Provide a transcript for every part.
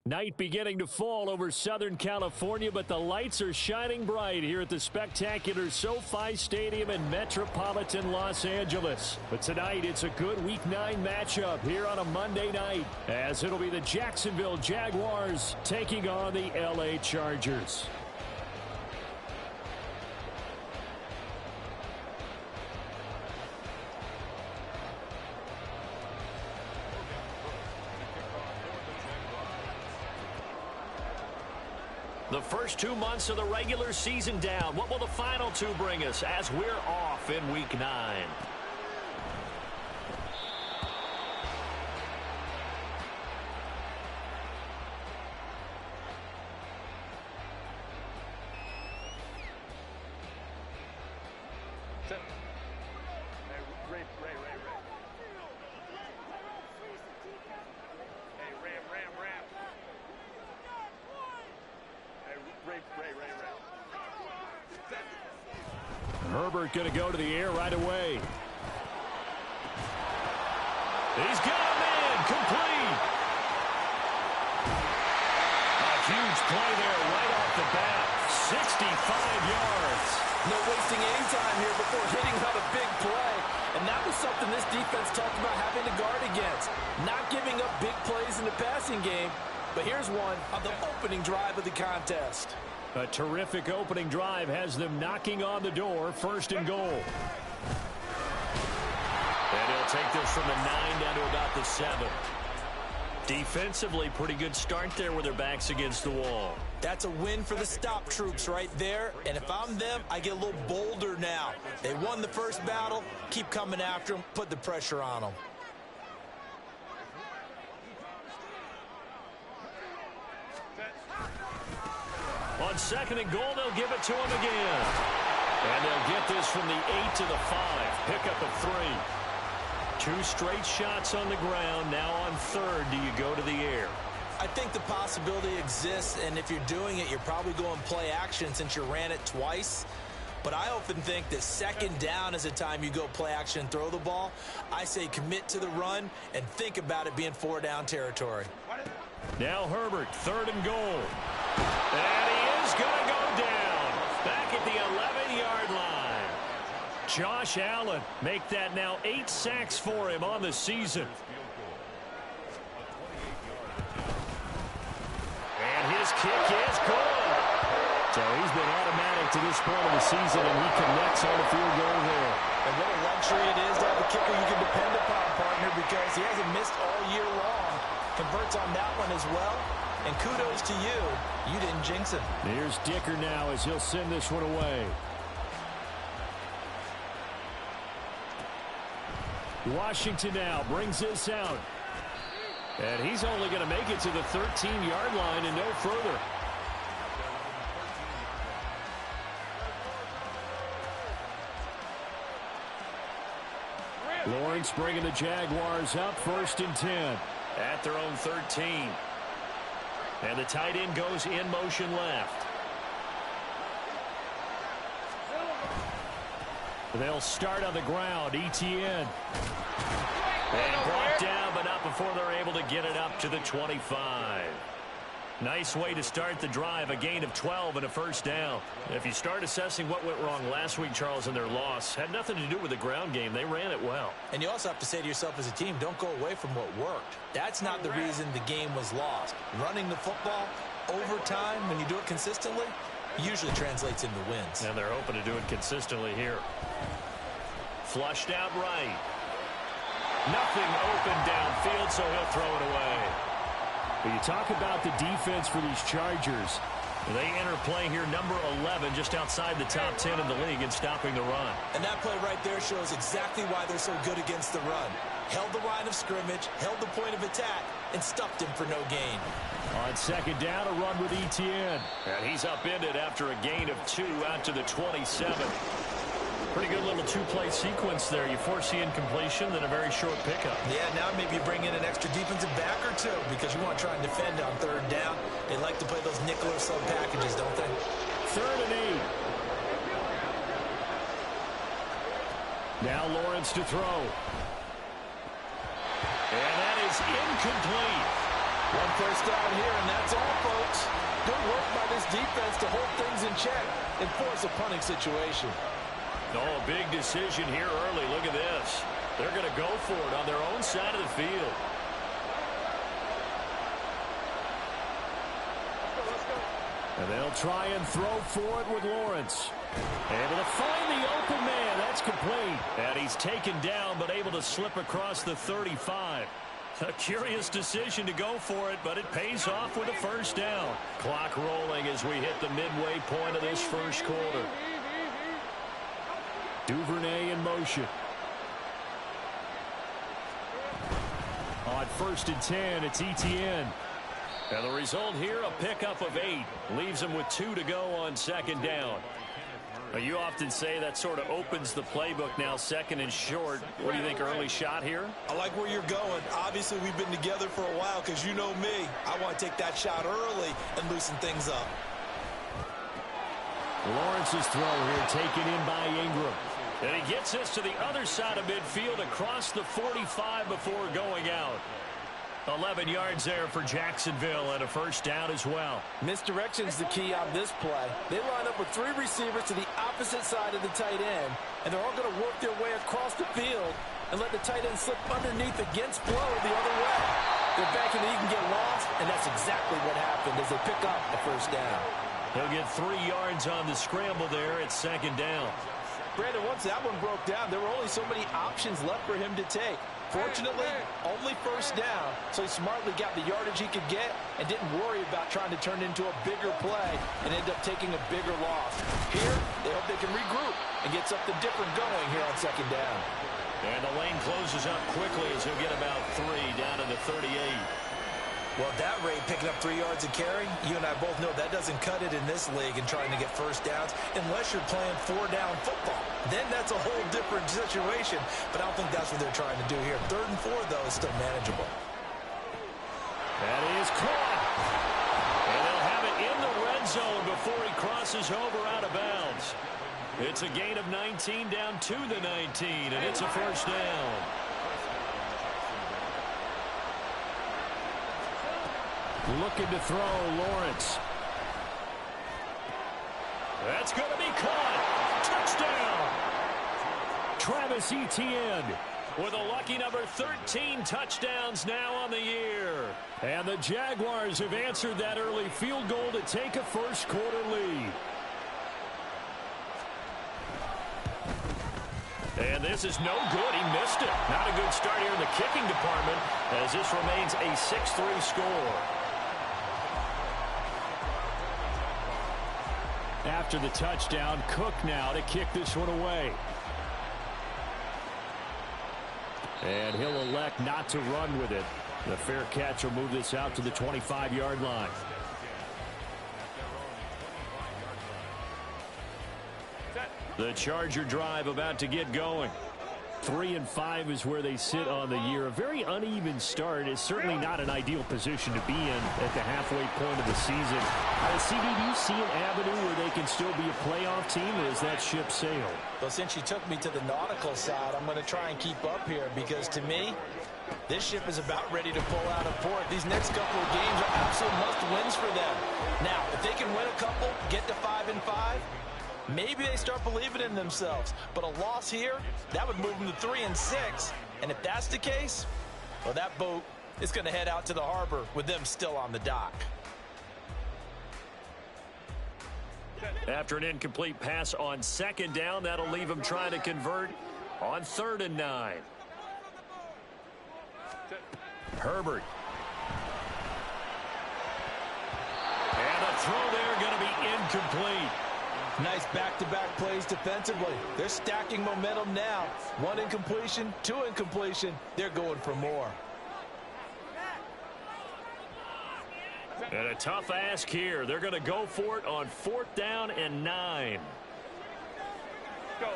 Night beginning to fall over Southern California, but the lights are shining bright here at the spectacular SoFi Stadium in metropolitan Los Angeles. But tonight, it's a good Week 9 matchup here on a Monday night, as it'll be the Jacksonville Jaguars taking on the LA Chargers. The first 2 months of the regular season down. What will the final two bring us as we're off in Week 9? Herbert going to go to the air right away. He's got a man complete. A huge play there right off the bat. 65 yards. No wasting any time here before hitting on a big play. And that was something this defense talked about having to guard against. Not giving up big plays in the passing game. But here's one on the opening drive of the contest. A terrific opening drive has them knocking on the door, 1st and goal. And he'll take this from the 9 down to about the 7. Defensively, pretty good start there with their backs against the wall. That's a win for the stop troops right there. And if I'm them, I get a little bolder now. They won the first battle. Keep coming after them. Put the pressure on them. On 2nd and goal, they'll give it to him again. And they'll get this from the 8 to the 5. Pickup of 3. 2 straight shots on the ground. Now on 3rd, do you go to the air? I think the possibility exists, and if you're doing it, you're probably going play action since you ran it twice. But I often think that 2nd down is the time you go play action and throw the ball. I say commit to the run and think about it being 4-down territory. Now Herbert, 3rd and goal. And he is going to go down back at the 11-yard line. Josh Allen make that now 8 sacks for him on the season. And his kick is good. So he's been automatic to this point of the season, and he connects on the field goal there. And what a luxury it is to have a kicker you can depend upon, partner, because he hasn't missed all year long. Converts on that one as well. And kudos to you. You didn't jinx him. Here's Dicker now as he'll send this one away. Washington now brings this out. And he's only going to make it to the 13-yard line and no further. Lawrence bringing the Jaguars up, 1st and 10. At their own 13. And the tight end goes in motion left. They'll start on the ground. Etienne. And brought down, but not before they're able to get it up to the 25. Nice way to start the drive. A gain of 12 and a 1st down. If you start assessing what went wrong last week, Charles, in their loss, had nothing to do with the ground game. They ran it well. And you also have to say to yourself as a team, don't go away from what worked. That's not the reason the game was lost. Running the football over time, when you do it consistently, usually translates into wins. And they're hoping to do it consistently here. Flushed out right. Nothing open downfield, so he'll throw it away. But you talk about the defense for these Chargers. They enter play here number 11, just outside the top 10 in the league in stopping the run. And that play right there shows exactly why they're so good against the run. Held the line of scrimmage, held the point of attack, and stuffed him for no gain. On 2nd down, a run with Etienne. And he's upended after a gain of 2 out to the 27. Pretty good little 2-play sequence there. You force the incompletion, then a very short pickup. Yeah, now maybe you bring in an extra defensive back or 2 because you want to try and defend on 3rd down. They like to play those nickel or sub packages, don't they? 3rd and 8. Now Lawrence to throw. And that is incomplete. One first down here, and that's all, folks. Good work by this defense to hold things in check and force a punting situation. Oh, big decision here early. Look at this. They're going to go for it on their own side of the field. And they'll try and throw for it with Lawrence. Able to find the open man. That's complete. And he's taken down, but able to slip across the 35. A curious decision to go for it, but it pays off with a first down. Clock rolling as we hit the midway point of this first quarter. Duvernay in motion. On 1st and 10, it's Etienne. And the result here, a pickup of 8. Leaves him with 2 to go on 2nd down. Now, you often say that sort of opens the playbook now, 2nd and short. What do you think, early shot here? I like where you're going. Obviously, we've been together for a while because you know me. I want to take that shot early and loosen things up. Lawrence's throw here taken in by Ingram. And he gets us to the other side of midfield across the 45 before going out. 11 yards there for Jacksonville and a first down as well. Misdirection's the key on this play. They line up with 3 receivers to the opposite side of the tight end, and they're all going to work their way across the field and let the tight end slip underneath against flow the other way. They're banking that he can get lost, and that's exactly what happened as they pick up the first down. He'll get 3 yards on the scramble there at 2nd down. Brandon, once that one broke down, there were only so many options left for him to take. Fortunately, only first down, so he smartly got the yardage he could get and didn't worry about trying to turn it into a bigger play and end up taking a bigger loss. Here, they hope they can regroup and get something different going here on 2nd down. And the lane closes up quickly as he'll get about 3 down to the 38. Well, at that rate, picking up 3 yards a carry, you and I both know that doesn't cut it in this league and trying to get first downs unless you're playing 4-down football. Then that's a whole different situation, but I don't think that's what they're trying to do here. 3rd and 4, though, is still manageable. That is caught. And they'll have it in the red zone before he crosses over out of bounds. It's a gain of 19 down to the 19, and it's a first down. Looking to throw, Lawrence. That's going to be caught. Touchdown. Travis Etienne with a lucky number 13 touchdowns now on the year. And the Jaguars have answered that early field goal to take a first quarter lead. And this is no good. He missed it. Not a good start here in the kicking department as this remains a 6-3 score. After the touchdown, Cook now to kick this one away. And he'll elect not to run with it. The fair catch will move this out to the 25-yard line. The Charger drive about to get going. 3-5 is where they sit on the year. A very uneven start is certainly not an ideal position to be in at the halfway point of the season. CD, do you see an avenue where they can still be a playoff team, or is that ship sailed? Well, since you took me to the nautical side, I'm going to try and keep up here because, to me, this ship is about ready to pull out of port. These next couple of games are absolute must-wins for them. Now, if they can win a couple, get to 5-5, maybe they start believing in themselves. But a loss here, that would move them to 3-6. And if that's the case, well, that boat is going to head out to the harbor with them still on the dock. After an incomplete pass on 2nd down, that'll leave them trying to convert on 3rd and 9. Herbert. And a throw there going to be incomplete. Nice back-to-back plays defensively. They're stacking momentum now. 1 incompletion, 2 incompletion. They're going for more. And a tough ask here. They're going to go for it on 4th down and 9. Go.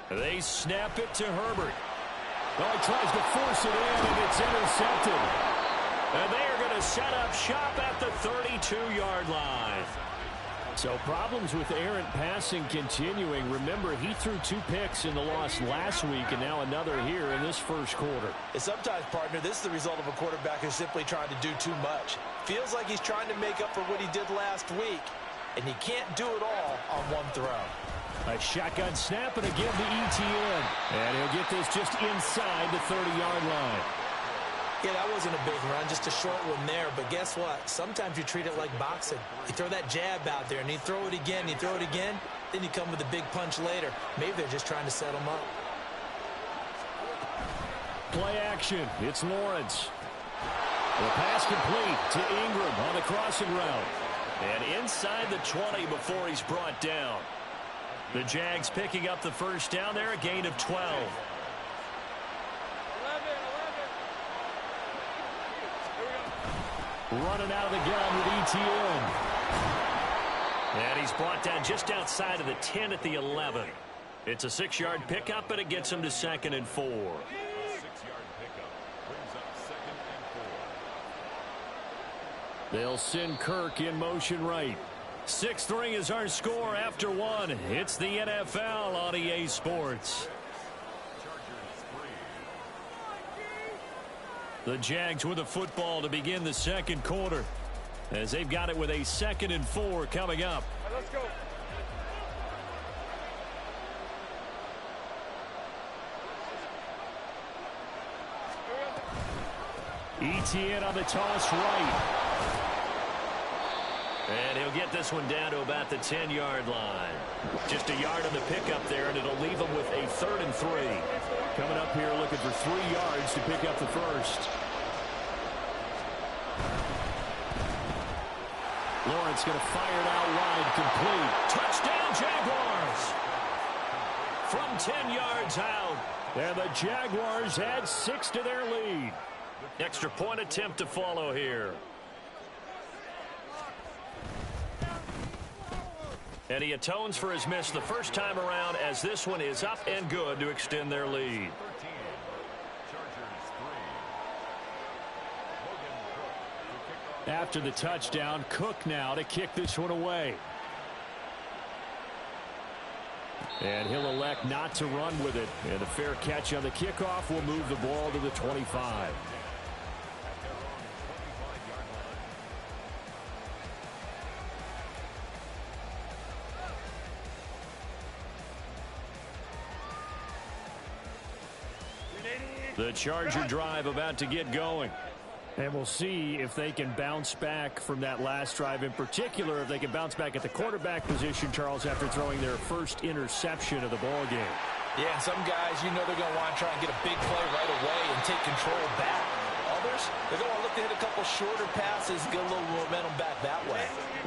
They snap it to Herbert. Oh, he tries to force it in, and it's intercepted. And they are going to set up shop at the 32-yard line. So problems with errant passing continuing. Remember, he threw 2 picks in the loss last week and now another here in this first quarter. And sometimes, partner, this is the result of a quarterback who's simply trying to do too much. Feels like he's trying to make up for what he did last week, and he can't do it all on one throw. A shotgun snap and again to ETN. And he'll get this just inside the 30-yard line. Yeah, that wasn't a big run, just a short one there. But guess what? Sometimes you treat it like boxing. You throw that jab out there, and you throw it again, you throw it again, then you come with a big punch later. Maybe they're just trying to set him up. Play action. It's Lawrence. The pass complete to Ingram on the crossing route. And inside the 20 before he's brought down. The Jags picking up the first down there, a gain of 12. Running out of the gun with ETN. And he's brought down just outside of the 10 at the 11. It's a 6-yard pickup, and it gets him to 2nd and 4. They'll send Kirk in motion right. 6-3 is our score after 1. It's the NFL on EA Sports. The Jags with the football to begin the second quarter, as they've got it with a 2nd and 4 coming up. Let's go. ETN on the toss right. And he'll get this one down to about the 10-yard line. Just a yard on the pickup there, and it'll leave him with a 3rd and 3. Coming up here looking for 3 yards to pick up the first. Lawrence going to fire it out wide, complete. Touchdown, Jaguars! From 10 yards out. And the Jaguars add 6 to their lead. Extra point attempt to follow here. And he atones for his miss the first time around, as this one is up and good to extend their lead. After the touchdown, Cook now to kick this one away. And he'll elect not to run with it. And a fair catch on the kickoff will move the ball to the 25. The Charger drive about to get going. And we'll see if they can bounce back from that last drive, in particular, if they can bounce back at the quarterback position, Charles, after throwing their first interception of the ball game. Yeah, and some guys, you know they're going to want to try and get a big play right away and take control back. Others, they're going to look to hit a couple shorter passes, get a little momentum back that way.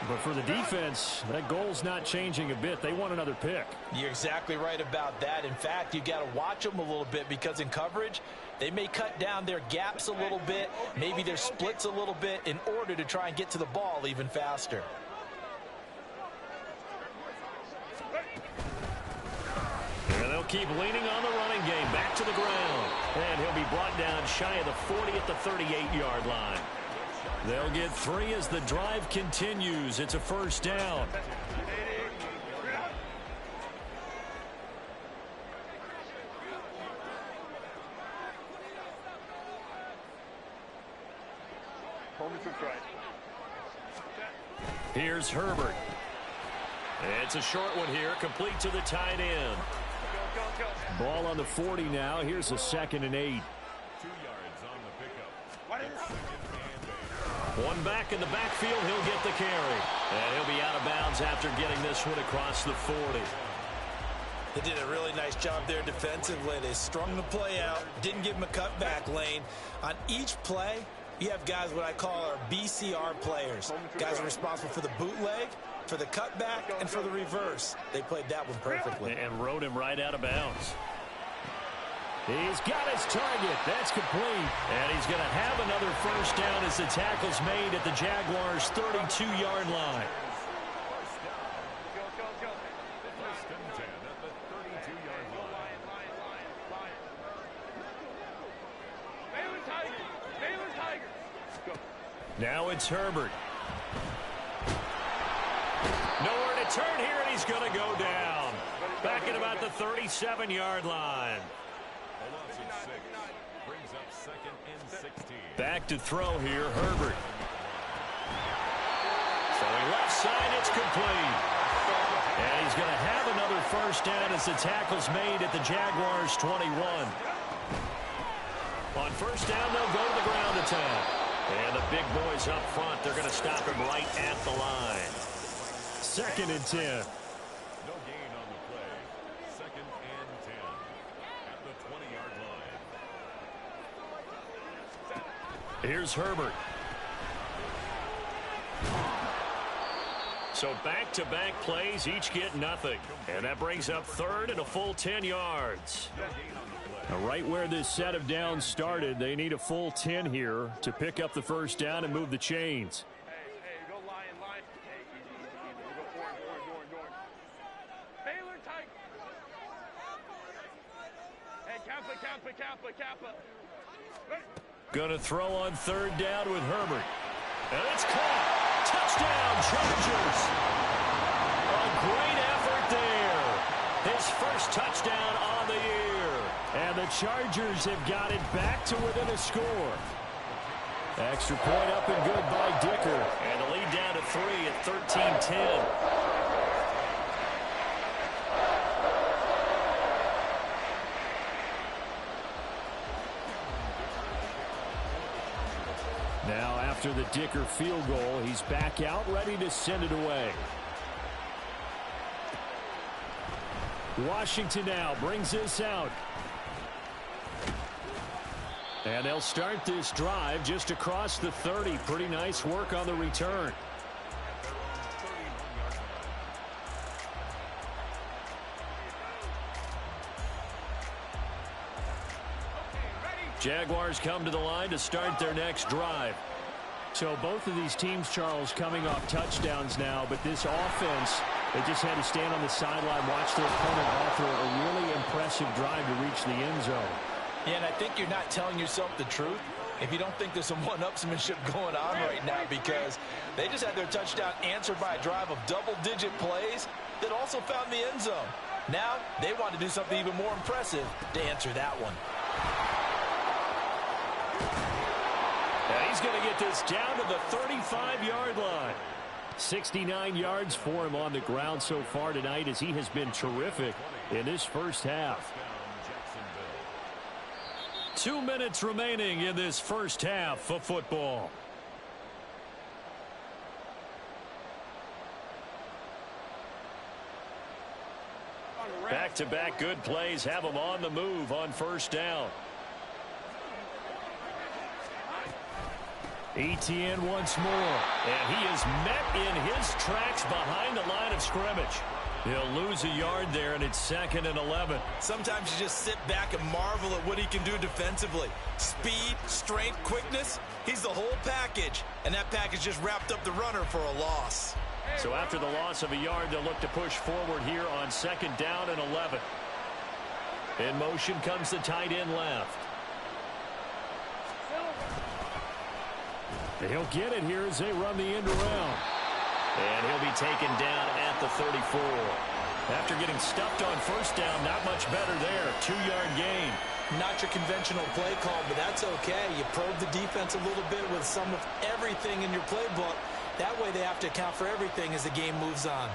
But for the defense, that goal's not changing a bit. They want another pick. You're exactly right about that. In fact, you got to watch them a little bit, because in coverage, they may cut down their gaps a little bit, maybe their splits a little bit, in order to try and get to the ball even faster. And they'll keep leaning on the running game. Back to the ground. And he'll be brought down shy of the 40 at the 38-yard line. They'll get 3 as the drive continues. It's a first down. Here's Herbert. It's a short one here, complete to the tight end. Ball on the 40 now. Here's a 2nd and 8. 2 yards on the pickup. One back in the backfield, he'll get the carry. And he'll be out of bounds after getting this one across the 40. They did a really nice job there defensively. They strung the play out, didn't give him a cutback lane. On each play, you have guys what I call our BCR players. Guys are responsible for the bootleg, for the cutback, and for the reverse. They played that one perfectly. And rode him right out of bounds. He's got his target. That's complete. And he's going to have another first down as the tackle's made at the Jaguars' 32-yard line. Now it's Herbert. Nowhere to turn here, and he's going to go down. Back at about the 37-yard line. Brings up 2nd and 16. Back to throw here, Herbert. Throwing left side, it's complete. And he's going to have another first down as the tackle's made at the Jaguars' 21. On first down, they'll go to the ground attack. And the big boys up front, they're going to stop him right at the line. 2nd and 10. No gain on the play. 2nd and 10 at the 20-yard line. Here's Herbert. So back-to-back plays, each get nothing. And that brings up 3rd and a full 10 yards. Now, right where this set of downs started, they need a full 10 here to pick up the first down and move the chains. Hey, go line. Hey, easy. We'll go orange. Baylor tight. Hey, Kappa. Ready? Gonna throw on 3rd down with Herbert. And it's caught. Touchdown, Chargers. A great effort there. His first touchdown on the year. And the Chargers have got it back to within a score. Extra point up and good by Dicker. And the lead down to 3 at 13-10. Now after the Dicker field goal, he's back out ready to send it away. Washington now brings this out. And they'll start this drive just across the 30. Pretty nice work on the return. Jaguars come to the line to start their next drive. So both of these teams, Charles, coming off touchdowns now, but this offense, they just had to stand on the sideline, watch their opponent offer a really impressive drive to reach the end zone. Yeah, and I think you're not telling yourself the truth if you don't think there's some one-upsmanship going on right now, because they just had their touchdown answered by a drive of double-digit plays that also found the end zone. Now they want to do something even more impressive to answer that one. And he's going to get this down to the 35-yard line. 69 yards for him on the ground so far tonight, as he has been terrific in this first half. 2 minutes remaining in this first half of football. Back-to-back good plays have him on the move on first down. Etienne once more, and he is met in his tracks behind the line of scrimmage. He'll lose a yard there, and it's 2nd and 11. Sometimes you just sit back and marvel at what he can do defensively. Speed, strength, quickness, he's the whole package. And that package just wrapped up the runner for a loss. So after the loss of a yard, they'll look to push forward here on 2nd down and 11. In motion comes the tight end left. He'll get it here as they run the end around. And he'll be taken down at the 34. After getting stuffed on first down, not much better there. 2-yard gain. Not your conventional play call, but that's okay. You probe the defense a little bit with some of everything in your playbook. That way they have to account for everything as the game moves on.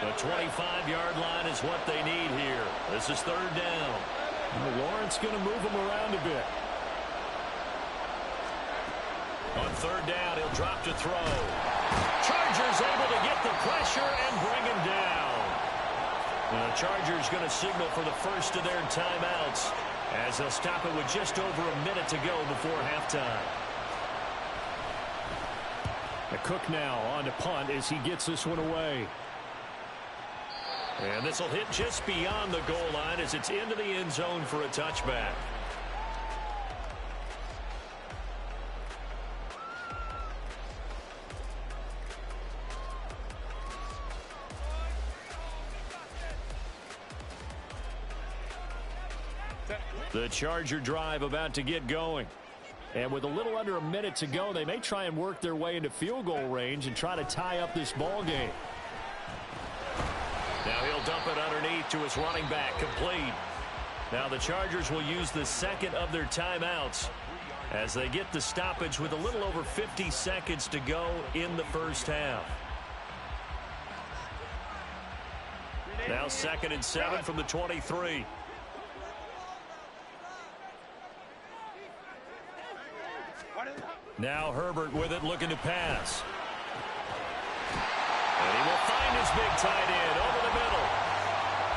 The 25-yard line is what they need here. This is 3rd down. Lawrence going to move him around a bit. On 3rd down, he'll drop to throw. Chargers able to get the pressure and bring him down. The Chargers going to signal for the first of their timeouts as they'll stop it with just over a minute to go before halftime. The Cook now on to punt as he gets this one away. And this will hit just beyond the goal line as it's into the end zone for a touchback. The Charger drive about to get going. And with a little under a minute to go, they may try and work their way into field goal range and try to tie up this ball game. Now he'll dump it underneath to his running back, complete. Now the Chargers will use the second of their timeouts as they get the stoppage with a little over 50 seconds to go in the first half. Now 2nd and 7 from the 23. Now Herbert with it, looking to pass. And he will find his big tight end over the middle.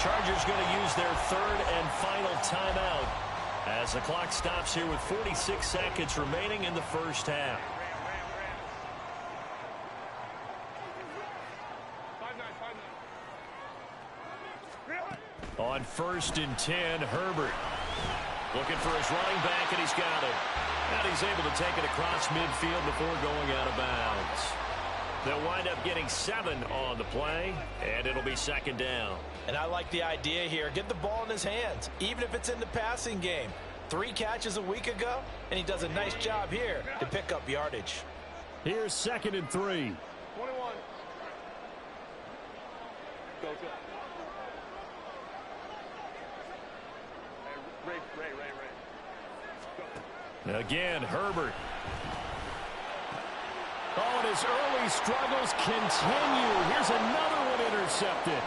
Chargers going to use their 3rd and final timeout as the clock stops here with 46 seconds remaining in the first half. On 1st and 10, Herbert looking for his running back, and he's got it. And he's able to take it across midfield before going out of bounds. They'll wind up getting 7 on the play, and it'll be 2nd down. And I like the idea here. Get the ball in his hands, even if it's in the passing game. 3 catches a week ago, and he does a nice job here to pick up yardage. Here's 2nd and 3. 21. Go. Ray. Go. Again, Herbert. Oh, and his early struggles continue. Here's another one intercepted.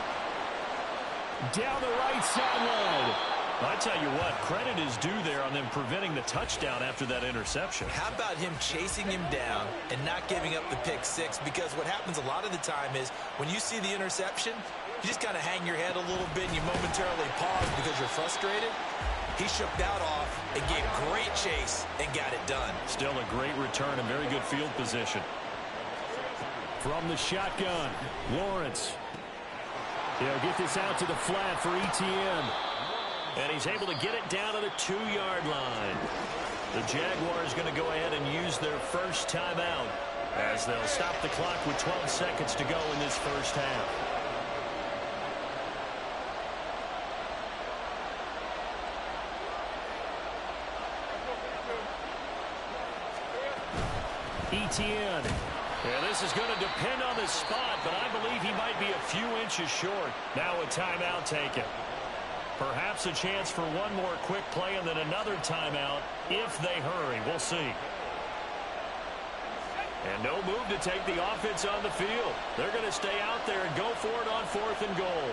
Down the right sideline. I tell you what, credit is due there on them preventing the touchdown after that interception. How about him chasing him down and not giving up the pick six? Because what happens a lot of the time is when you see the interception, you just kind of hang your head a little bit and you momentarily pause because you're frustrated. He shook that off and gave great chase and got it done. Still a great return and very good field position. From the shotgun, Lawrence. He'll get this out to the flat for ETN. And he's able to get it down to the 2-yard line. The Jaguars going to go ahead and use their first timeout as they'll stop the clock with 12 seconds to go in this first half. ETN. And this is going to depend on the spot, but I believe he might be a few inches short. Now a timeout taken. Perhaps a chance for one more quick play and then another timeout if they hurry. We'll see. And no move to take the offense on the field. They're going to stay out there and go for it on 4th and goal.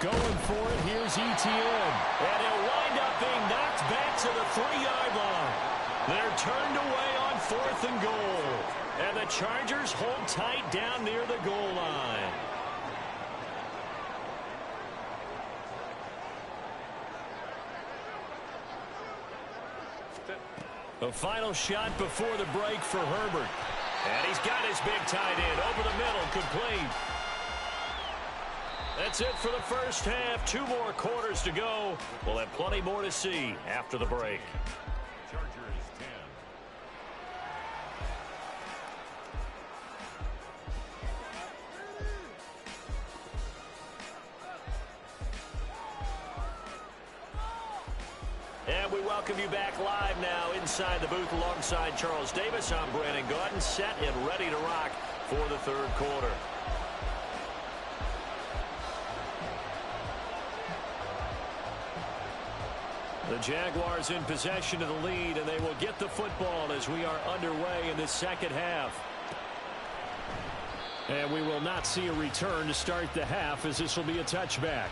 Going for it, here's ETN. And he'll wind up being knocked back to the 3-yard line. They're turned away on 4th and goal. And the Chargers hold tight down near the goal line. A final shot before the break for Herbert. And he's got his big tight end over the middle, complete. That's it for the first half. 2 more quarters to go. We'll have plenty more to see after the break. Chargers 10. And we welcome you back live now inside the booth alongside Charles Davis. I'm Brandon Gaudin, set and ready to rock for the 3rd quarter. The Jaguars in possession of the lead, and they will get the football as we are underway in this second half. And we will not see a return to start the half, as this will be a touchback.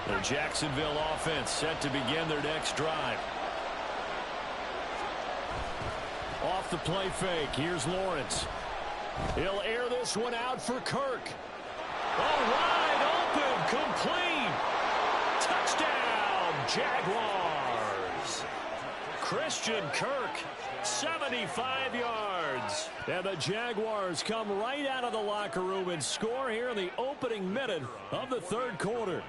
The Jacksonville offense set to begin their next drive. Off the play fake, here's Lawrence. He'll air this one out for Kirk. Oh, wide open, complete. Touchdown, Jaguars. Christian Kirk, 75 yards. And the Jaguars come right out of the locker room and score here in the opening minute of the 3rd quarter.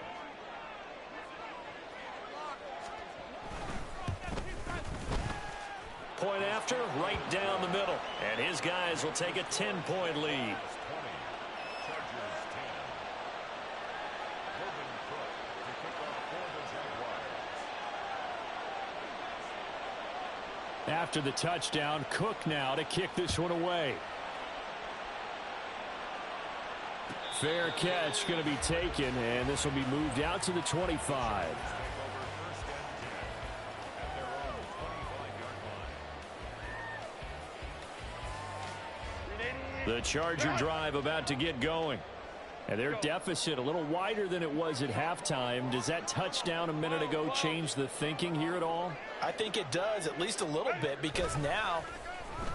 Point after, right down the middle. And his guys will take a 10-point lead. After the touchdown, Cook now to kick this one away. Fair catch going to be taken, and this will be moved out to the 25. The Charger drive about to get going. And their deficit a little wider than it was at halftime. Does that touchdown a minute ago change the thinking here at all? I think it does, at least a little bit, because now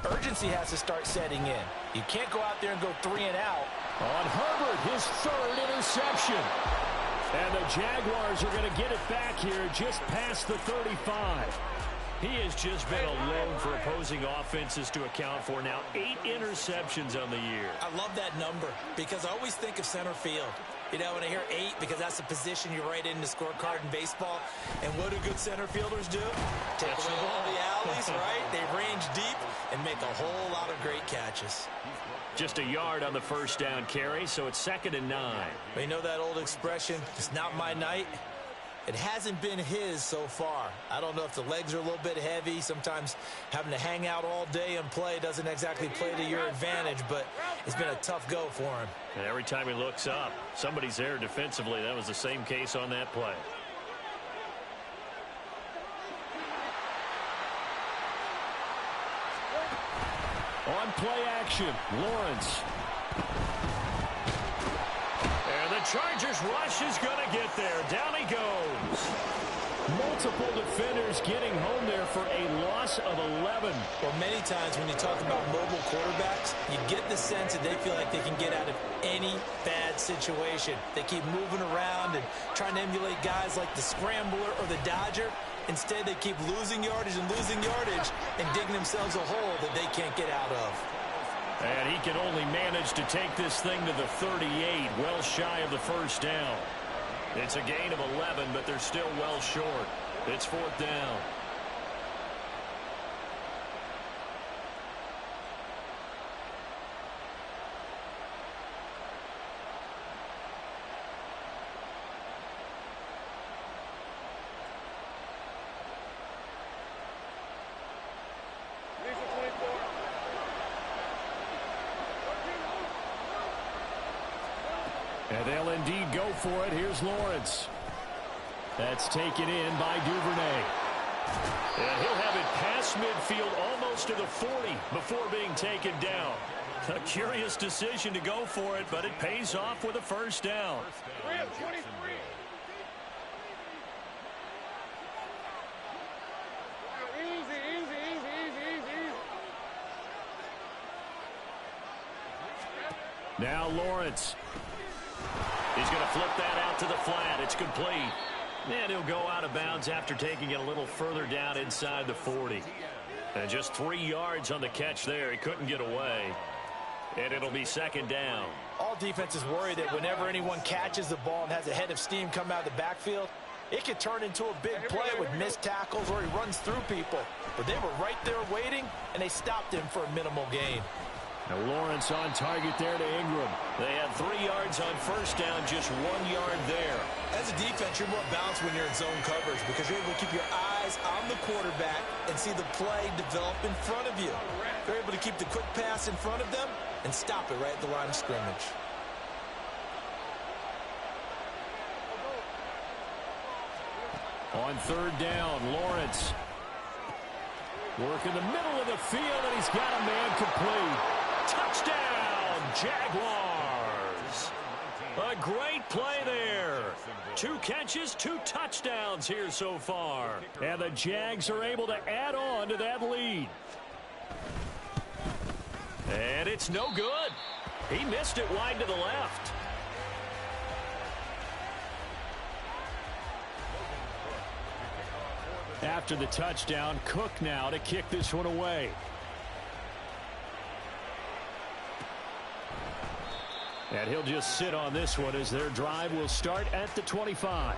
urgency has to start setting in. You can't go out there and go 3 and out. On Herbert, his 3rd interception. And the Jaguars are going to get it back here just past the 35. He has just been a load for opposing offenses to account for now. 8 interceptions on the year. I love that number because I always think of center field. You know, when I hear 8, because that's the position you write in the scorecard in baseball. And what do good center fielders do? Take away all the alleys, right? They range deep and make a whole lot of great catches. Just a yard on the first down carry, so it's 2nd and 9. But you know that old expression, it's not my night? It hasn't been his so far. I don't know if the legs are a little bit heavy. Sometimes having to hang out all day and play doesn't exactly play to your advantage, but it's been a tough go for him. And every time he looks up, somebody's there defensively. That was the same case on that play. On play action, Lawrence. And the Chargers rush is going to get there. Down he goes. Multiple defenders getting home there for a loss of 11. Well, many times when you talk about mobile quarterbacks, you get the sense that they feel like they can get out of any bad situation. They keep moving around and trying to emulate guys like the Scrambler or the Dodger. Instead, they keep losing yardage and digging themselves a hole that they can't get out of. And he can only manage to take this thing to the 38, well shy of the first down. It's a gain of 11, but they're still well short. It's 4th down. And they'll indeed go for it. Here's Lawrence. That's taken in by Duvernay. And he'll have it past midfield almost to the 40 before being taken down. A curious decision to go for it, but it pays off with a first down. 23. Now Lawrence. He's going to flip that out to the flat. It's complete. And he'll go out of bounds after taking it a little further down inside the 40. And just 3 yards on the catch there. He couldn't get away. And it'll be 2nd down. All defenses worry that whenever anyone catches the ball and has a head of steam come out of the backfield, it could turn into a big play with missed tackles or he runs through people. But they were right there waiting, and they stopped him for a minimal gain. Now Lawrence on target there to Ingram. They had 3 yards on first down, just 1 yard there. As a defense, you're more balanced when you're in zone coverage because you're able to keep your eyes on the quarterback and see the play develop in front of you. They're able to keep the quick pass in front of them and stop it right at the line of scrimmage. On 3rd down, Lawrence. Work in the middle of the field, and he's got a man complete. Touchdown, Jaguars. A great play there. 2 catches, 2 touchdowns here so far. And the Jags are able to add on to that lead. And it's no good. He missed it wide to the left. After the touchdown, Cook now to kick this one away. And he'll just sit on this one as their drive will start at the 25.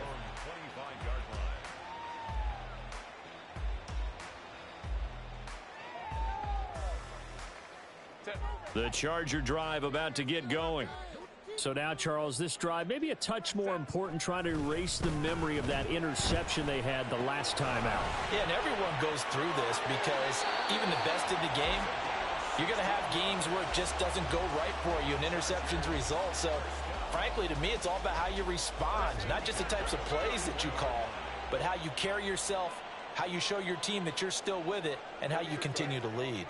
The Charger drive about to get going. So now, Charles, this drive maybe a touch more important, trying to erase the memory of that interception they had the last time out. Yeah, and everyone goes through this because even the best in the game, you're going to have games where it just doesn't go right for you, and interceptions result. So, frankly, to me, it's all about how you respond, not just the types of plays that you call, but how you carry yourself, how you show your team that you're still with it, and how you continue to lead.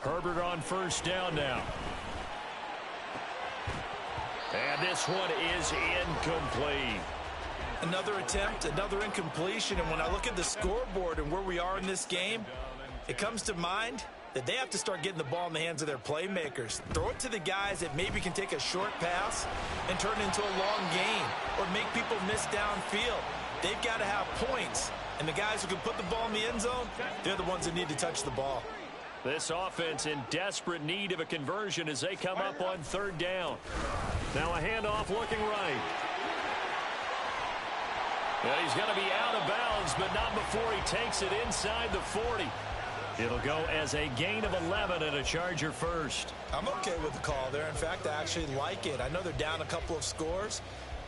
Herbert on first down now. And this one is incomplete. Another attempt, another incompletion, and when I look at the scoreboard and where we are in this game, it comes to mind that they have to start getting the ball in the hands of their playmakers. Throw it to the guys that maybe can take a short pass and turn it into a long gain or make people miss downfield. They've got to have points, and the guys who can put the ball in the end zone, they're the ones that need to touch the ball. This offense in desperate need of a conversion as they come up on third down. Now a handoff looking right. Well, he's going to be out of bounds, but not before he takes it inside the 40. It'll go as a gain of 11 and a Charger first. I'm okay with the call there. In fact, I actually like it. I know they're down a couple of scores,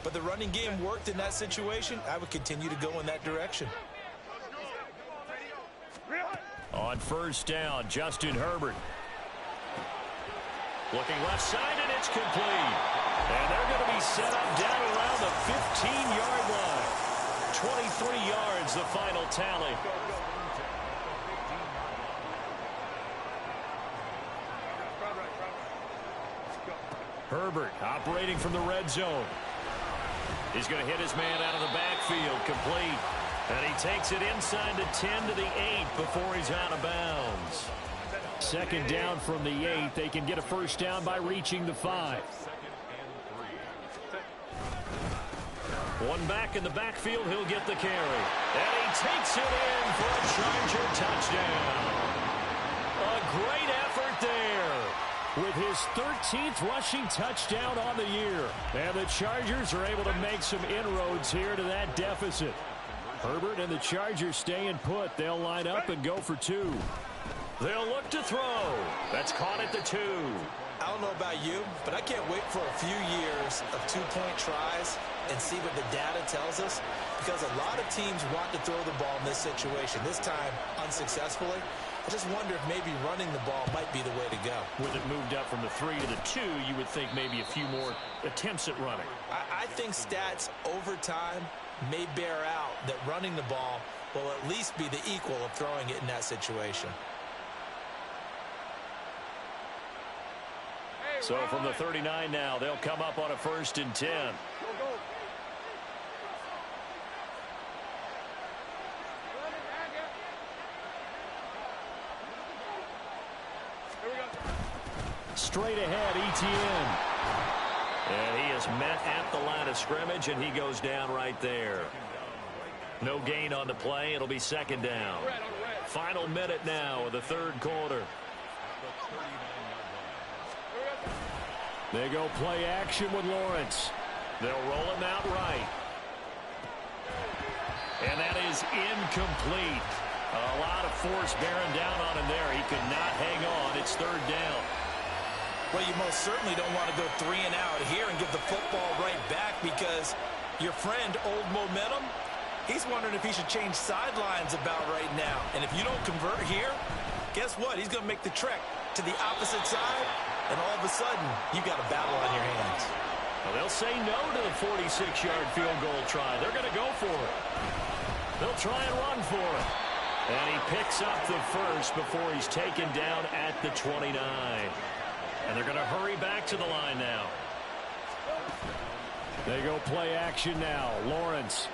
but the running game worked in that situation. I would continue to go in that direction. On first down, Justin Herbert. Looking left side, and it's complete. And they're going to be set up down around the 15-yard line. 23 yards, the final tally. Herbert operating from the red zone. He's going to hit his man out of the backfield, complete. And he takes it inside the 10 to the 8 before he's out of bounds. Second down from the 8. They can get a first down by reaching the 5. One back in the backfield. He'll get the carry. And he takes it in for a Charger touchdown. A great effort there with his 13th rushing touchdown on the year. And the Chargers are able to make some inroads here to that deficit. Herbert and the Chargers staying put. They'll line up and go for 2. They'll look to throw. That's caught at the 2. I don't know about you, but I can't wait for a few years of two-point tries and see what the data tells us, because a lot of teams want to throw the ball in this situation, this time unsuccessfully. I just wonder if maybe running the ball might be the way to go. With it moved up from the 3 to the 2, you would think maybe a few more attempts at running. I think stats over time may bear out that running the ball will at least be the equal of throwing it in that situation. So from the 39 now, they'll come up on a 1st and 10. Straight ahead, ETN. And he is met at the line of scrimmage, and he goes down right there. No gain on the play. It'll be second down. Final minute now of the third quarter. They go play action with Lawrence. They'll roll him out right. And that is incomplete. A lot of force bearing down on him there. He could not hang on. It's third down. Well, you most certainly don't want to go 3 and out here and give the football right back, because your friend, Old Momentum, he's wondering if he should change sidelines about right now. And if you don't convert here, guess what? He's going to make the trek to the opposite side, and all of a sudden, you've got a battle on your hands. Well, they'll say no to the 46-yard field goal try. They're going to go for it. They'll try and run for it. And he picks up the first before he's taken down at the 29. And they're going to hurry back to the line now. They go play action now. Lawrence.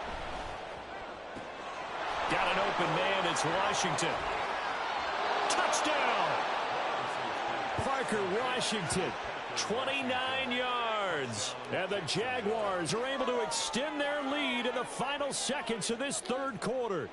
Got an open man. It's Washington. Touchdown! Parker Washington, 29 yards. And the Jaguars are able to extend their lead in the final seconds of this third quarter.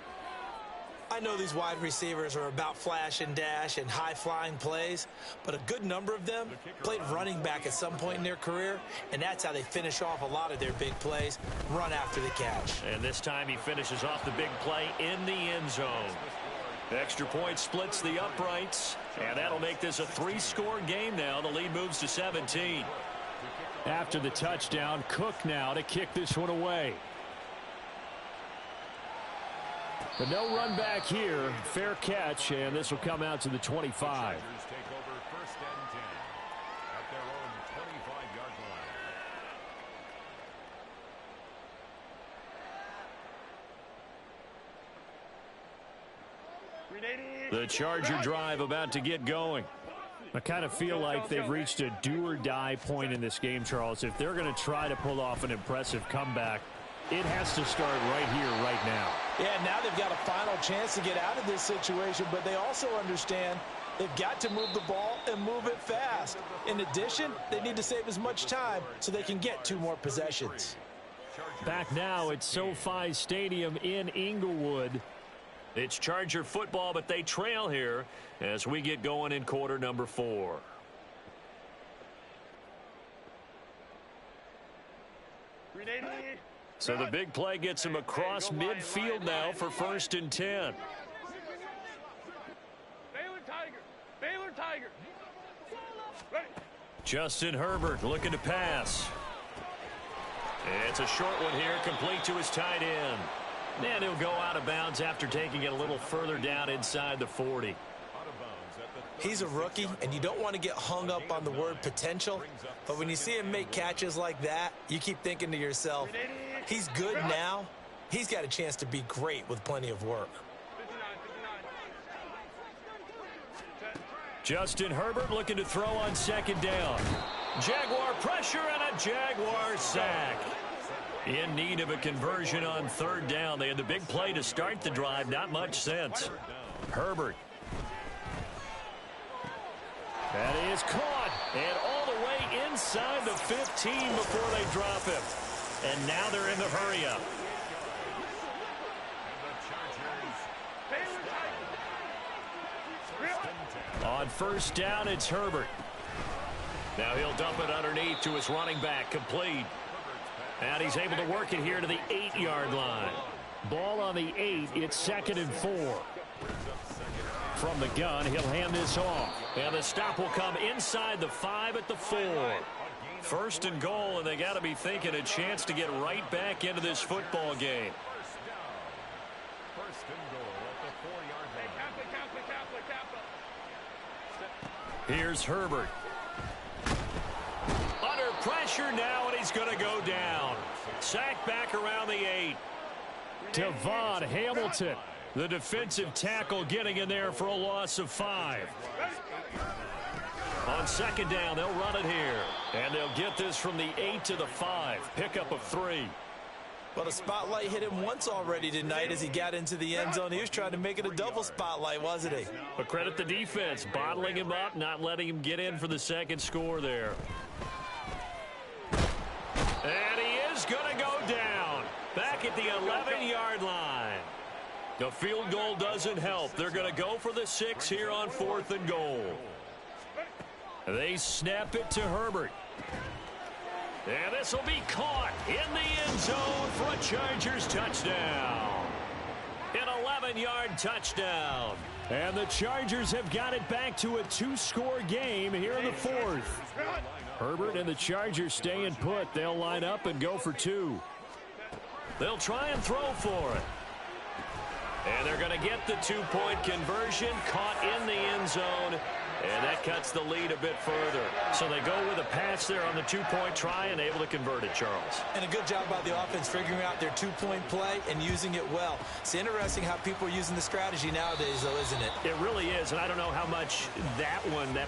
I know these wide receivers are about flash and dash and high-flying plays, but a good number of them played running back at some point in their career, and that's how they finish off a lot of their big plays, run after the catch. And this time he finishes off the big play in the end zone. Extra point splits the uprights, and that'll make this a 3-score game now. The lead moves to 17. After the touchdown, Cook now to kick this one away. But no run back here. Fair catch, and this will come out to the 25. Take over first and 10 at their own 25-yard line. The Charger drive about to get going. I kind of feel like they've reached a do-or-die point in this game, Charles. If they're going to try to pull off an impressive comeback, it has to start right here, right now. Yeah, now they've got a final chance to get out of this situation, but they also understand they've got to move the ball and move it fast. In addition, they need to save as much time so they can get 2 more possessions. Back now at SoFi Stadium in Inglewood. It's Charger football, but they trail here as we get going in quarter number 4. So the big play gets him across midfield now for first and 10. Baylor Tiger. Ready. Justin Herbert looking to pass. It's a short one here, complete to his tight end. And he'll go out of bounds after taking it a little further down inside the 40. He's a rookie, and you don't want to get hung up on the word potential, but when you see him make catches like that, you keep thinking to yourself, he's good now. He's got a chance to be great with plenty of work. Justin Herbert looking to throw on second down. Jaguar pressure and a Jaguar sack. In need of a conversion on third down. They had the big play to start the drive. Not much sense. Herbert. That is caught. And all the way inside the 15 before they drop him. And now they're in the hurry-up. On first down, it's Herbert. Now he'll dump it underneath to his running back, complete. And he's able to work it here to the 8-yard line. Ball on the 8, it's 2nd and 4. From the gun, he'll hand this off. And the stop will come inside the 5 at the 4. First and goal, and they got to be thinking a chance to get right back into this football game. First and goal at the 4-yard line. Here's Herbert. Under pressure now, and he's going to go down. Sacked back around the 8. Devon Hamilton, the defensive tackle, getting in there for a loss of 5. On second down, they'll run it here. And they'll get this from the 8 to the 5. Pickup of 3. Well, the spotlight hit him once already tonight as he got into the end zone. He was trying to make it a double spotlight, wasn't he? But credit the defense, bottling him up, not letting him get in for the second score there. And he is going to go down. Back at the 11-yard line. The field goal doesn't help. They're going to go for the 6 here on 4th and goal. They snap it to Herbert. And this will be caught in the end zone for a Chargers touchdown. An 11-yard touchdown. And the Chargers have got it back to a 2-score game here in the 4th. Herbert and the Chargers staying put. They'll line up and go for 2. They'll try and throw for it. And they're going to get the 2-point conversion, caught in the end zone. And that cuts the lead a bit further. So they go with a pass there on the 2-point try and able to convert it, Charles. And a good job by the offense figuring out their 2-point play and using it well. It's interesting how people are using the strategy nowadays, though, isn't it? It really is, and I don't know how much that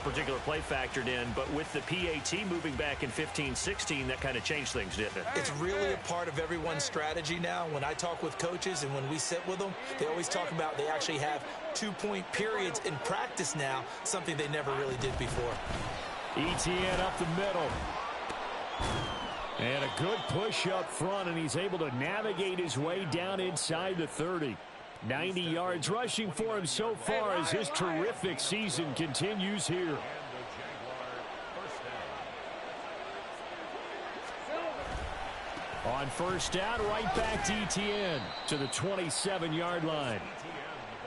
particular play factored in, but with the PAT moving back in 15-16, that kind of changed things, didn't it? It's really a part of everyone's strategy now. When I talk with coaches and when we sit with them, they always talk about they actually have 2-point periods in practice now, something they never really did before. ETN up the middle. And a good push up front, and he's able to navigate his way down inside the 30. 90 yards rushing for him so far as his terrific season continues here. On first down, right back to ETN to the 27-yard line.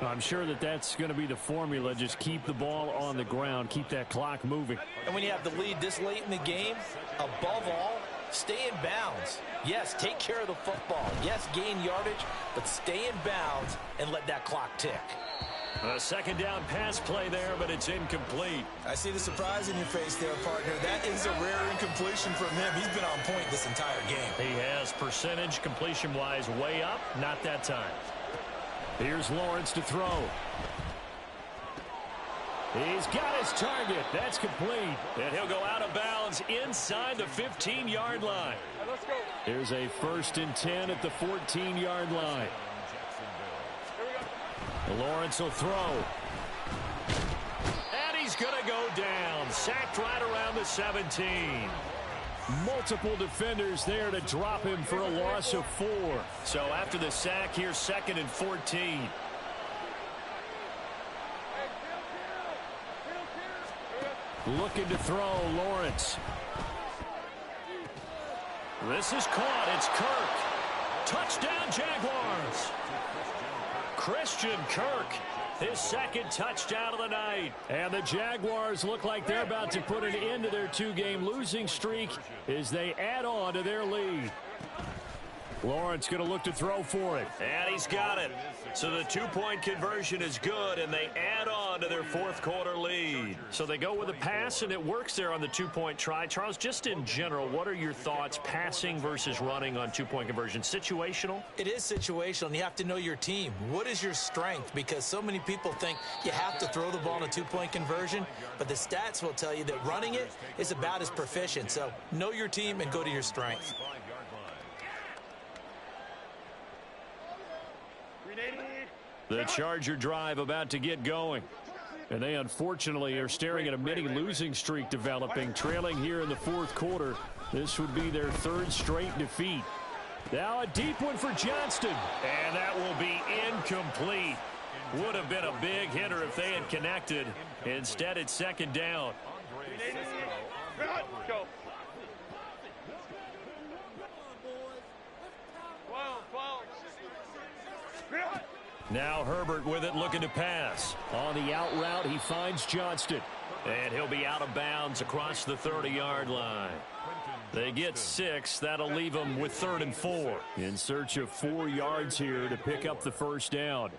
I'm sure that that's going to be the formula. Just keep the ball on the ground. Keep that clock moving. And when you have the lead this late in the game, above all, stay in bounds. Yes, take care of the football. Yes, gain yardage, but stay in bounds and let that clock tick. A second down pass play there, but it's incomplete. I see the surprise in your face there, partner. That is a rare incompletion from him. He's been on point this entire game. He has percentage completion-wise way up, not that time. Here's Lawrence to throw. He's got his target. That's complete. And he'll go out of bounds inside the 15-yard line. Let's go. Here's a 1st and 10 at the 14-yard line. Lawrence will throw. And he's going to go down. Sacked right around the 17. Multiple defenders there to drop him for a loss of 4. So after the sack, here's 2nd and 14. Looking to throw, Lawrence. This is caught. It's Kirk. Touchdown, Jaguars. Christian Kirk, his 2nd touchdown of the night. And the Jaguars look like they're about to put an end to their 2-game losing streak as they add on to their lead. Lawrence going to look to throw for it. And he's got it. So the 2-point conversion is good, and they add on to their 4th quarter lead. So they go with a pass, and it works there on the 2-point try. Charles, just in general, what are your thoughts passing versus running on 2-point conversion? Situational? It is situational, and you have to know your team. What is your strength? Because so many people think you have to throw the ball in a 2-point conversion, but the stats will tell you that running it is about as proficient. So know your team and go to your strength. The Charger drive about to get going. And they unfortunately are staring at a mini losing streak developing, trailing here in the 4th quarter. This would be their 3rd straight defeat. Now a deep one for Johnston. And that will be incomplete. Would have been a big hitter if they had connected. Instead, it's 2nd down. Go. Now Herbert with it, looking to pass. On the out route, he finds Johnston. And he'll be out of bounds across the 30-yard line. They get 6. That'll leave them with 3rd and 4. In search of 4 yards here to pick up the 1st down.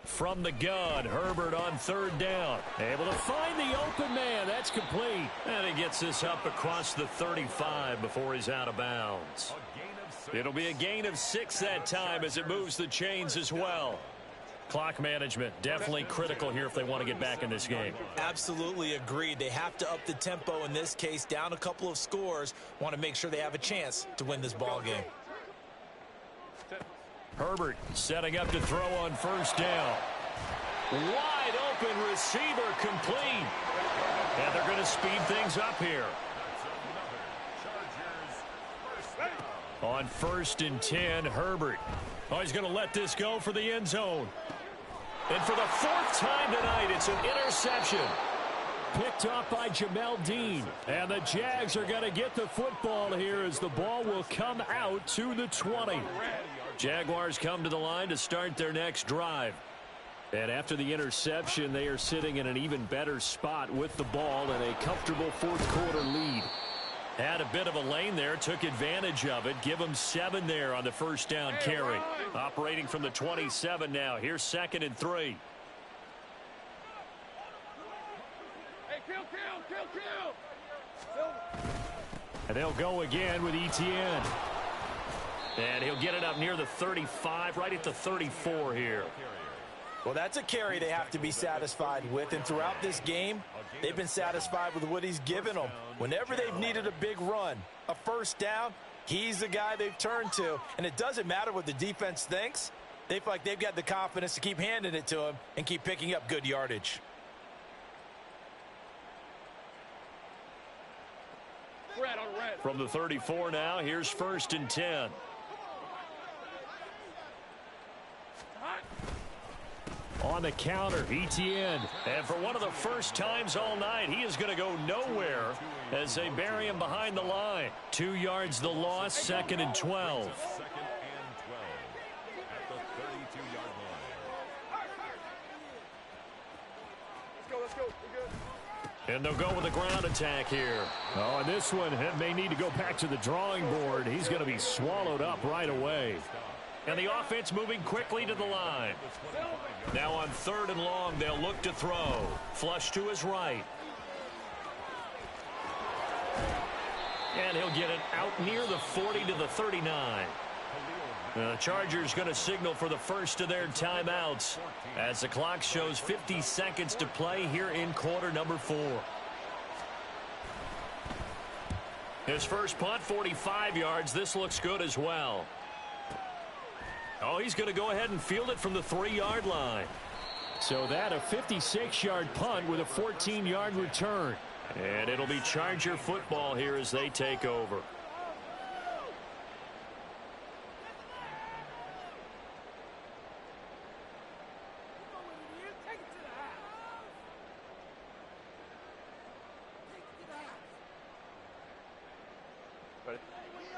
From the gun, Herbert on 3rd down. Able to find the open man. That's complete. And he gets this up across the 35 before he's out of bounds. It'll be a gain of 6 that time as it moves the chains as well. Clock management definitely critical here if they want to get back in this game. Absolutely agreed. They have to up the tempo in this case, down a couple of scores. Want to make sure they have a chance to win this ball game. Herbert setting up to throw on 1st down. Wide open receiver complete. And they're going to speed things up here. On 1st and 10, Herbert. Oh, he's going to let this go for the end zone. And for the 4th time tonight, it's an interception. Picked off by Jamel Dean. And the Jags are going to get the football here as the ball will come out to the 20. Jaguars come to the line to start their next drive. And after the interception, they are sitting in an even better spot with the ball and a comfortable 4th quarter lead. Had a bit of a lane there, took advantage of it. Give them 7 there on the 1st down carry. Operating from the 27 now. Here's 2nd and 3. Hey, kill. And they'll go again with Etienne. And he'll get it up near the 35, right at the 34 here. Well, that's a carry they have to be satisfied with. And throughout this game, they've been satisfied with what he's given them. Whenever they've needed a big run, a 1st down, he's the guy they've turned to. And it doesn't matter what the defense thinks. They feel like they've got the confidence to keep handing it to him and keep picking up good yardage. Red on red. From the 34 now, here's 1st and 10. On the counter, Etienne. And for one of the first times all night, he is going to go nowhere as they bury him behind the line. 2 yards the loss, 2nd and 12. let's go. We're good. And they'll go with a ground attack here. Oh, and this one may need to go back to the drawing board. He's going to be swallowed up right away. And the offense moving quickly to the line. Now on 3rd and long, they'll look to throw. Flush to his right. And he'll get it out near the 40 to the 39. The Chargers going to signal for the first of their timeouts as the clock shows 50 seconds to play here in quarter number 4. His first punt, 45 yards. This looks good as well. Oh, he's going to go ahead and field it from the 3-yard line. So that a 56-yard punt with a 14-yard return. And it'll be Charger football here as they take over.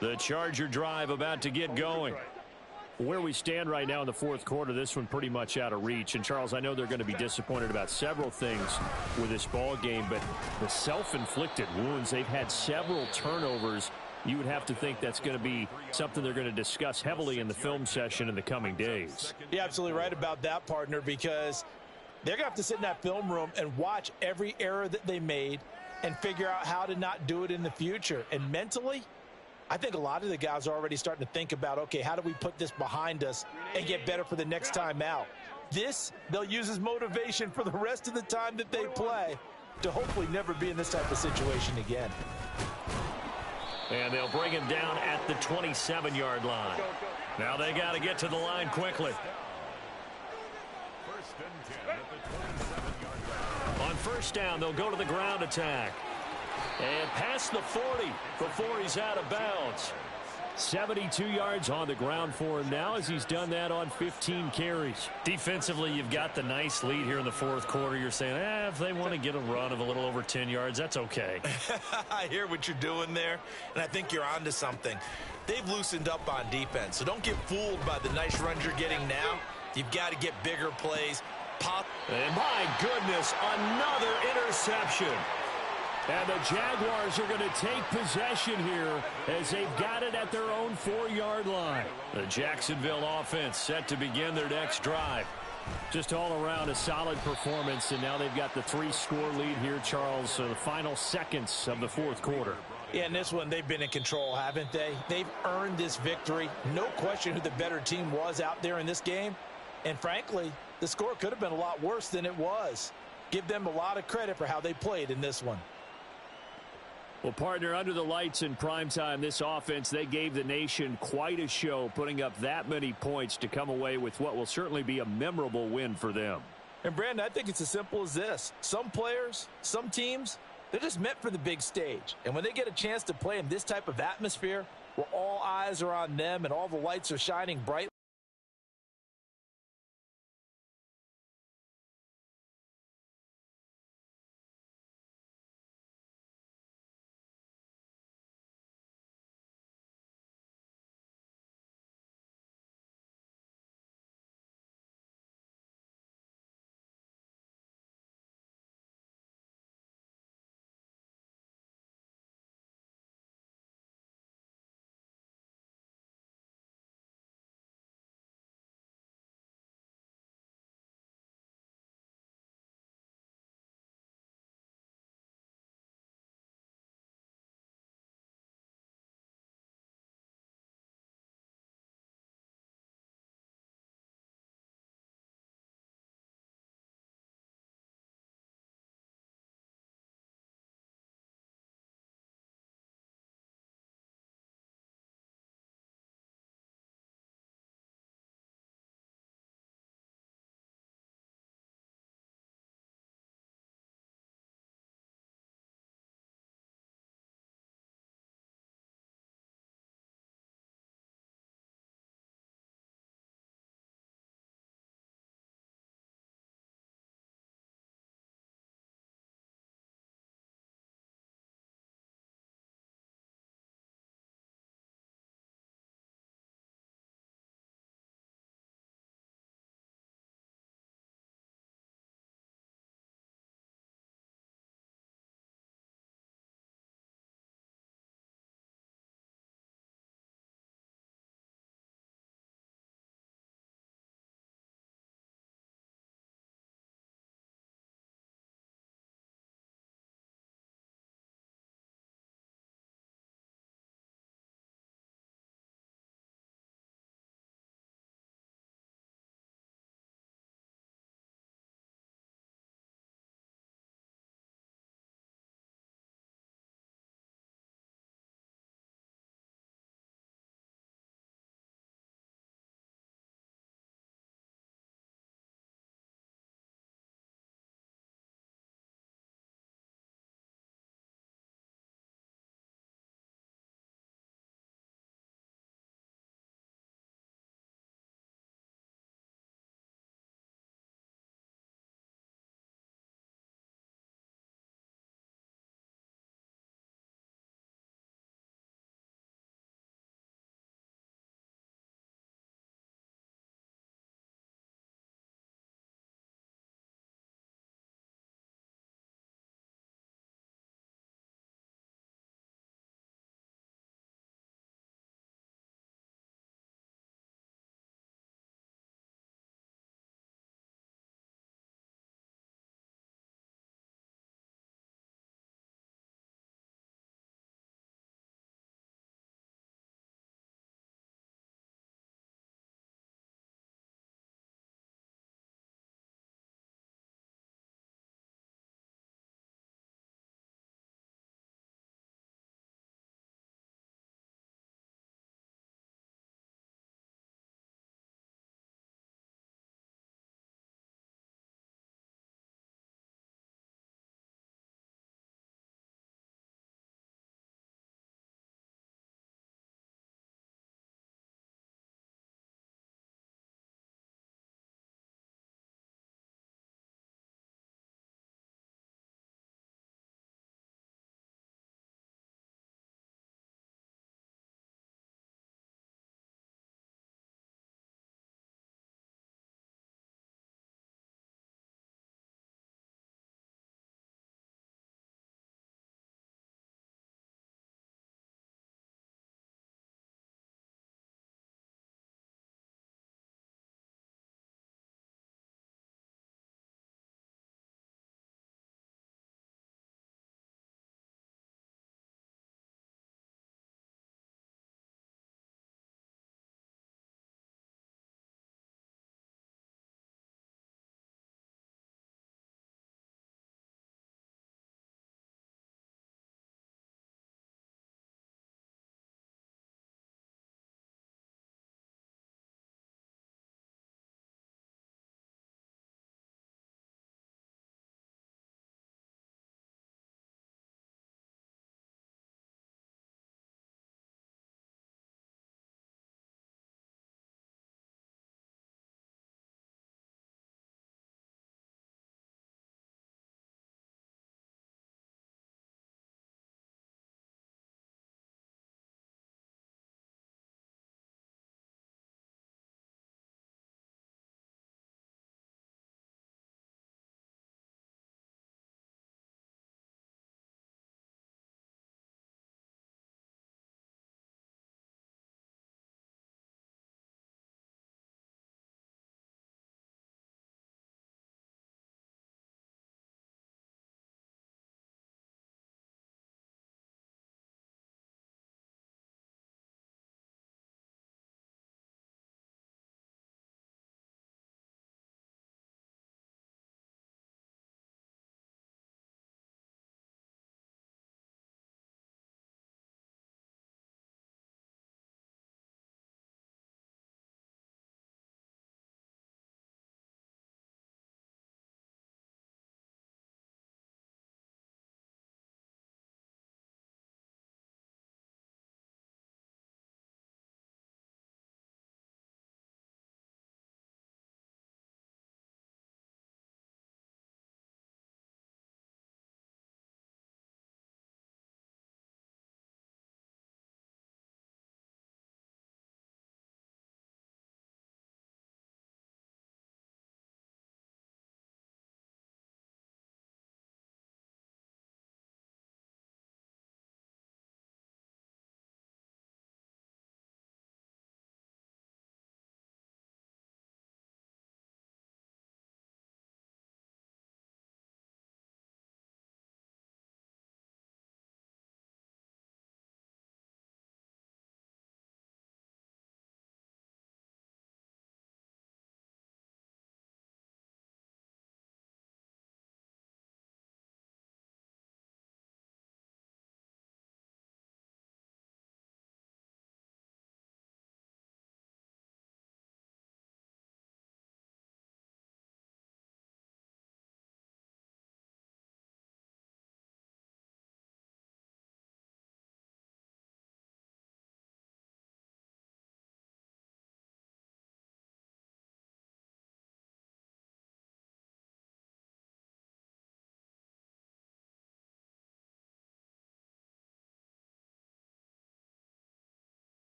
The Charger drive about to get going. Where we stand right now in the 4th quarter, this one pretty much out of reach. And, Charles, I know they're going to be disappointed about several things with this ball game, but the self-inflicted wounds, they've had several turnovers. You would have to think that's going to be something they're going to discuss heavily in the film session in the coming days. You're absolutely right about that, partner, because they're going to have to sit in that film room and watch every error that they made and figure out how to not do it in the future. And mentally, I think a lot of the guys are already starting to think about, okay, how do we put this behind us and get better for the next time out? This, they'll use as motivation for the rest of the time that they play to hopefully never be in this type of situation again. And they'll bring him down at the 27-yard line. Now they got to get to the line quickly. First and 10 at the 27-yard line. On first down, they'll go to the ground attack. And past the 40 before he's out of bounds. 72 yards on the ground for him now as he's done that on 15 carries. Defensively, you've got the nice lead here in the 4th quarter. You're saying, if they want to get a run of a little over 10 yards, that's okay. I hear what you're doing there, and I think you're onto something. They've loosened up on defense, so don't get fooled by the nice runs you're getting now. You've got to get bigger plays. Pop. And my goodness, another interception. And the Jaguars are going to take possession here as they've got it at their own 4-yard line. The Jacksonville offense set to begin their next drive. Just all around a solid performance, and now they've got the 3-score lead here, Charles. So the final seconds of the 4th quarter. Yeah, in this one, they've been in control, haven't they? They've earned this victory. No question who the better team was out there in this game. And frankly, the score could have been a lot worse than it was. Give them a lot of credit for how they played in this one. Well, partner, under the lights in primetime, this offense, they gave the nation quite a show, putting up that many points to come away with what will certainly be a memorable win for them. And, Brandon, I think it's as simple as this. Some players, some teams, they're just meant for the big stage. And when they get a chance to play in this type of atmosphere where all eyes are on them and all the lights are shining bright,